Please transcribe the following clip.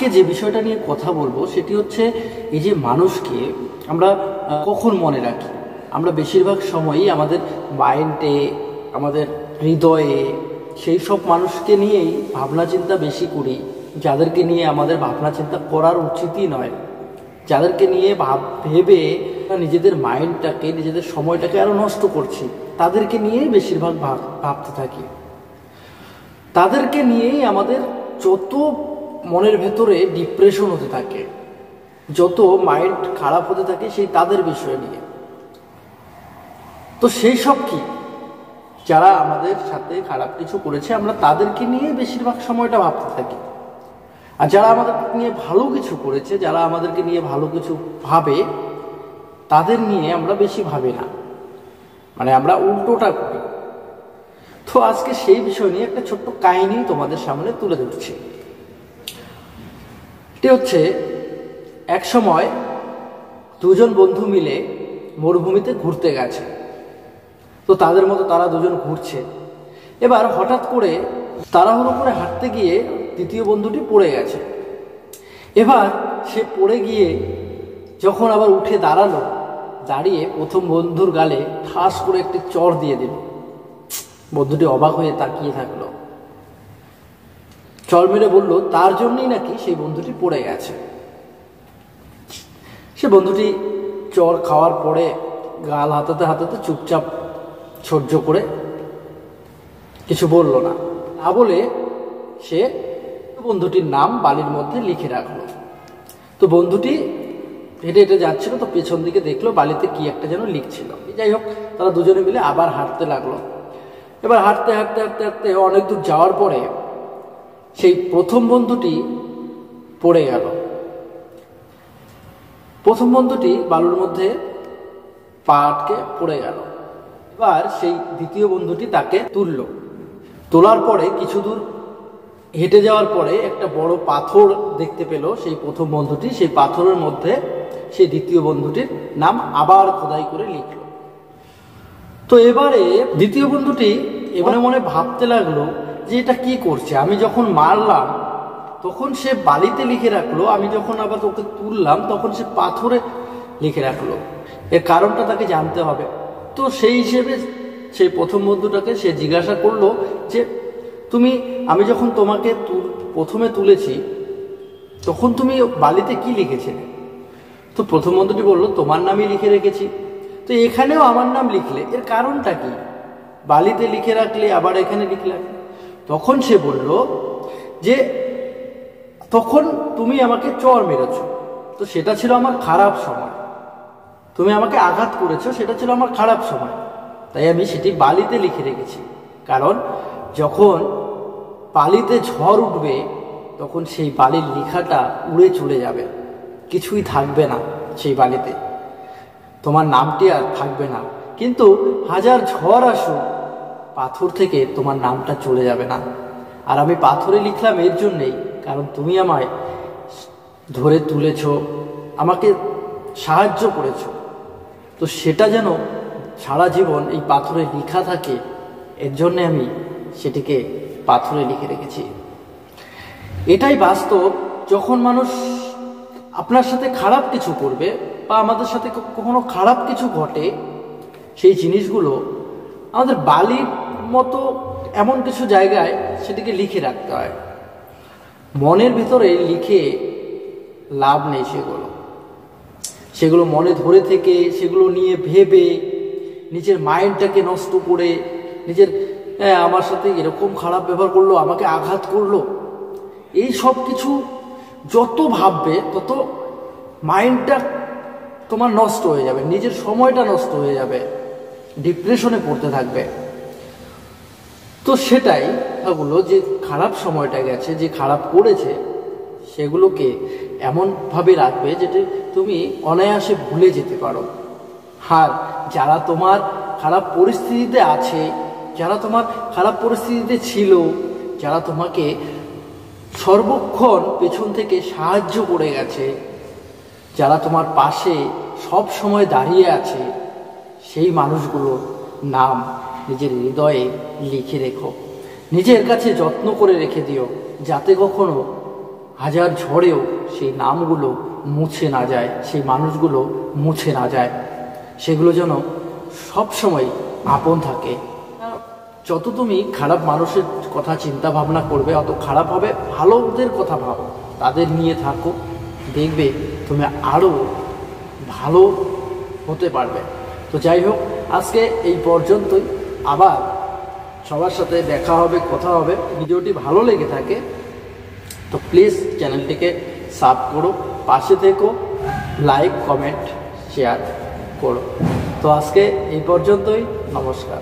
আজকে যে বিষয়টা নিয়ে কথা বলবো সেটি হচ্ছে এই যে মানুষকে আমরা কখন মনে রাখি। আমরা বেশিরভাগ সময়ই আমাদের মাইন্ডে, আমাদের হৃদয়ে সেই সব মানুষকে নিয়েই ভাবনা চিন্তা বেশি করি, যাদেরকে নিয়ে আমাদের ভাবনা চিন্তা করার উচিতই নয়, যাদেরকে নিয়ে ভেবে নিজেদের মাইন্ডটাকে, নিজেদের সময়টাকে আরো নষ্ট করছি, তাদেরকে নিয়েই বেশিরভাগ ভাবতে থাকি। তাদেরকে নিয়েই আমাদের যত মনের ভেতরে ডিপ্রেশন হতে থাকে, যত মাইন্ড খারাপ হতে থাকে সেই তাদের বিষয় নিয়ে। তো সেই সব কি, যারা আমাদের সাথে খারাপ কিছু করেছে আমরা তাদেরকে নিয়ে বেশিরভাগ সময়টা ভাবতে থাকি। আর যারা আমাদের নিয়ে ভালো কিছু করেছে, যারা আমাদেরকে নিয়ে ভালো কিছু ভাবে, তাদের নিয়ে আমরা বেশি ভাবি না, মানে আমরা উল্টোটা করি। তো আজকে সেই বিষয় নিয়ে একটা ছোট্ট কাহিনী তোমাদের সামনে তুলে ধরছি। এটি হচ্ছে, এক সময় দুজন বন্ধু মিলে মরুভূমিতে ঘুরতে গেছে। তো তাদের মতো তারা দুজন ঘুরছে। এবার হঠাৎ করে তাড়াহুড়ো করে হাঁটতে গিয়ে দ্বিতীয় বন্ধুটি পড়ে গেছে। এবার সে পড়ে গিয়ে যখন আবার উঠে দাঁড়ালো, দাঁড়িয়ে প্রথম বন্ধুর গালে ঠাস করে একটি চড় দিয়ে দিল। বন্ধুটি অবাক হয়ে তাকিয়ে থাকলো। চড় মেরে বলল তার জন্যই নাকি সেই বন্ধুটি পড়ে গেছে। সে বন্ধুটি চড় খাওয়ার পরে গাল হাতাতে হাতাতে চুপচাপ সহ্য করে কিছু বলল না। বলে সে বন্ধুটির নাম বালির মধ্যে লিখে রাখলো। তো বন্ধুটি হেঁটে হেঁটে যাচ্ছিল, তো পেছন দিকে দেখলো বালিতে কি একটা যেন লিখছিল। যাই হোক, তারা দুজনে মিলে আবার হাঁটতে লাগলো। এবার হাঁটতে হাঁটতে হাঁটতে হাঁটতে অনেক দূর যাওয়ার পরে সেই প্রথম বন্ধুটি পড়ে গেল। প্রথম বন্ধুটি বালুর মধ্যে পা আটকে পড়ে গেল। এবার সেই দ্বিতীয় বন্ধুটি তাকে তুললো। তোলার পরে কিছু দূর হেঁটে যাওয়ার পরে একটা বড় পাথর দেখতে পেল সেই প্রথম বন্ধুটি। সেই পাথরের মধ্যে সেই দ্বিতীয় বন্ধুটির নাম আবার খোদাই করে লিখলো। তো এবারে দ্বিতীয় বন্ধুটি মনে মনে ভাবতে লাগলো যে এটা কি করছে। আমি যখন মারলাম তখন সে বালিতে লিখে রাখলো, আমি যখন আবার তোকে তুললাম তখন সে পাথরে লিখে রাখলো। এর কারণটা তাকে জানতে হবে। তো সেই হিসেবে সেই প্রথম বন্ধুটাকে সে জিজ্ঞাসা করলো যে আমি যখন তোমাকে প্রথমে তুলেছি তখন তুমি বালিতে কি লিখেছিলে? তো প্রথম বন্ধুটি বলল তোমার নামই লিখে রেখেছি। তো এখানেও আমার নাম লিখলে, এর কারণটা কি? বালিতে লিখে রাখলে আবার এখানে লিখলে। তখন সে বলল যে তখন তুমি আমাকে চড় মেরেছ, তো সেটা ছিল আমার খারাপ সময়। তুমি আমাকে আঘাত করেছো, সেটা ছিল আমার খারাপ সময়, তাই আমি সেটি বালিতে লিখে রেখেছি। কারণ যখন বালিতে ঝড় উঠবে তখন সেই বালির লেখাটা উড়ে চলে যাবে, কিছুই থাকবে না সেই বালিতে, তোমার নামটি আর থাকবে না। কিন্তু হাজার ঝড় আসুক, পাথর থেকে তোমার নামটা চলে যাবে না। আর আমি পাথরে লিখলাম এর জন্যেই, কারণ তুমি আমায় ধরে তুলেছ, আমাকে সাহায্য করেছ। তো সেটা যেন সারা জীবন এই পাথরে লেখা থাকে, এর জন্যে আমি সেটিকে পাথরে লিখে রেখেছি। এটাই বাস্তব। যখন মানুষ আপনার সাথে খারাপ কিছু করবে বা আমাদের সাথে কখনো খারাপ কিছু ঘটে, সেই জিনিসগুলো আমাদের বালির মতো এমন কিছু জায়গায় সেটিকে লিখে রাখতে হয়। মনের ভিতরে লিখে লাভ নেই। সেগুলো মনে ধরে থেকে, সেগুলো নিয়ে ভেবে, নিজের মাইন্ডটাকে নষ্ট করে, নিজের আমার সাথে এরকম খারাপ ব্যবহার করলো, আমাকে আঘাত করলো, এই সব কিছু যত ভাববে তত মাইন্ডটা তোমার নষ্ট হয়ে যাবে, নিজের সময়টা নষ্ট হয়ে যাবে, ডিপ্রেশনে পড়তে থাকবে। তো সেটাই হলো যে খারাপ সময়টা গেছে, যে খারাপ করেছে সেগুলোকে এমনভাবে রাখবে যেটা তুমি অনায়াসে ভুলে যেতে পারো। আর যারা তোমার খারাপ পরিস্থিতিতে আছে, যারা তোমার খারাপ পরিস্থিতিতে ছিল, যারা তোমাকে সর্বক্ষণ পেছন থেকে সাহায্য করে গেছে, যারা তোমার পাশে সব সময় দাঁড়িয়ে আছে, সেই মানুষগুলোর নাম নিজের হৃদয়ে লিখে রেখো, নিজের কাছে যত্ন করে রেখে দিও, যাতে কখনো হাজার ঝড়েও সেই নামগুলো মুছে না যায়, সেই মানুষগুলো মুছে না যায়, সেগুলো যেন সবসময় আপন থাকে। যত তুমি খারাপ মানুষের কথা চিন্তা ভাবনা করবে, অত খারাপ হবে। ভালোদের কথা ভাবো, তাদের নিয়ে থাকো, দেখবে তুমি আরও ভালো হতে পারবে। তো যাই হোক, আজকে এই পর্যন্তই। আবার সবার সাথে দেখা হবে, কথা হবে। ভিডিওটি ভালো লেগে থাকে তো প্লিজ চ্যানেলটিকে সাব করো, পাশে থেকো, লাইক, কমেন্ট, শেয়ার করো। তো আজকে এই পর্যন্তই, নমস্কার।